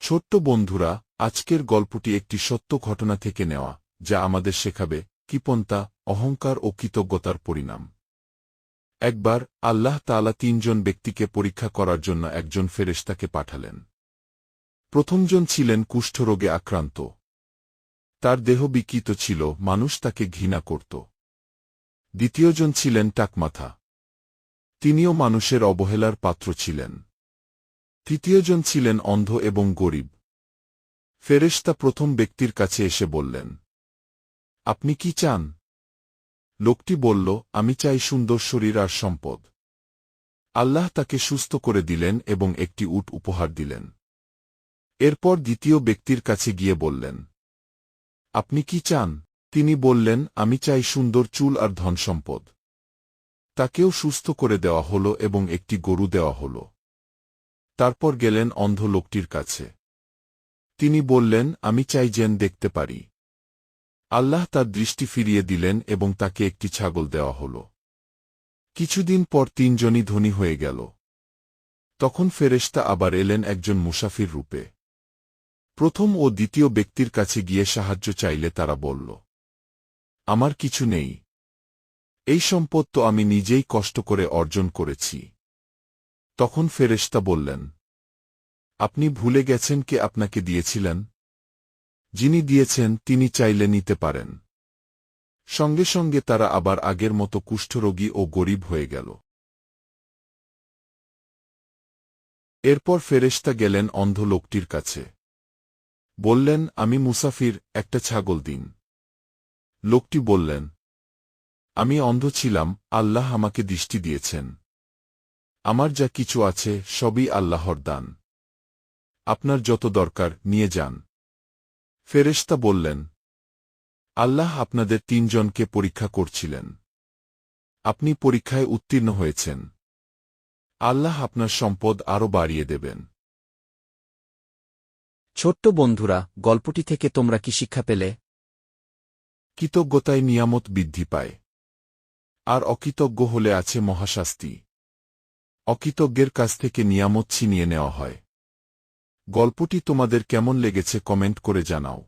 ছোট্ট বন্ধুরা, আজকের গল্পটি একটি সত্য ঘটনা থেকে নেওয়া, যা আমাদের শেখাবে কৃপণতা, অহংকার ও কৃতজ্ঞতার পরিণাম। একবার আল্লাহ তাআলা তিনজন ব্যক্তিকে পরীক্ষা করার জন্য একজন ফেরেশতাকে পাঠালেন। প্রথমজন ছিলেন কুষ্ঠরোগে আক্রান্ত। তার দেহ বিকৃত ছিল, মানুষ তাকে ঘৃণা করত। দ্বিতীয়জন ছিলেন টাকমাথা। তিনিও মানুষের অবহেলার পাত্র ছিলেন। তৃতীয়জন ছিলেন অন্ধ এবং গরিব। ফেরেশতা প্রথম ব্যক্তির কাছে এসে বললেন, আপনি কি চান? লোকটি বলল, আমি চাই সুন্দর শরীর আর সম্পদ। আল্লাহ তাকে সুস্থ করে দিলেন এবং একটি উট উপহার দিলেন। এরপর দ্বিতীয় ব্যক্তির কাছে গিয়ে বললেন, আপনি কি চান? তিনি বললেন, আমি চাই সুন্দর চুল আর ধনসম্পদ। তাকেও সুস্থ করে দেওয়া হল এবং একটি গরু দেওয়া হল। তারপর গেলেন অন্ধ লোকটির কাছে। তিনি বললেন, আমি চাই যেন দেখতে পারি। আল্লাহ তার দৃষ্টি ফিরিয়ে দিলেন এবং তাকে একটি ছাগল দেওয়া হল। কিছুদিন পর তিনজনই ধনী হয়ে গেল। তখন ফেরেশতা আবার এলেন একজন মুসাফির রূপে। প্রথম ও দ্বিতীয় ব্যক্তির কাছে গিয়ে সাহায্য চাইলে তারা বলল, আমার কিছু নেই। এই সম্পদ তো আমি নিজেই কষ্ট করে অর্জন করেছি। তখন ফেরেশতা বললেন, আপনি ভুলে গেছেন কে আপনাকে দিয়েছিলেন? যিনি দিয়েছেন তিনি চাইলে নিতে পারেন। সঙ্গে সঙ্গে তারা আবার আগের মতো কুষ্ঠরোগী ও গরিব হয়ে গেল। এরপর ফেরেশতা গেলেন অন্ধ লোকটির কাছে। বললেন, আমি মুসাফির, একটা ছাগল দিন। লোকটি বললেন, আমি অন্ধ ছিলাম, আল্লাহ আমাকে দৃষ্টি দিয়েছেন। আমার যা কিছু আছে সবই আল্লাহর দান। আপনার যত দরকার নিয়ে যান। ফেরেশতা বললেন, আল্লাহ আপনাদের তিনজনকে পরীক্ষা করছিলেন। আপনি পরীক্ষায় উত্তীর্ণ হয়েছেন। আল্লাহ আপনার সম্পদ আরও বাড়িয়ে দেবেন। ছোট্ট বন্ধুরা, গল্পটি থেকে তোমরা কি শিক্ষা পেলে? কৃতজ্ঞতায় নিয়ামত বৃদ্ধি পায়, আর অকৃতজ্ঞ হলে আছে মহাশাস্তি। অকৃতজ্ঞের কাছ থেকে নিয়ামত ছিনিয়ে নেওয়া হয়। গল্পটি তোমাদের কেমন লেগেছে কমেন্ট করে জানাও।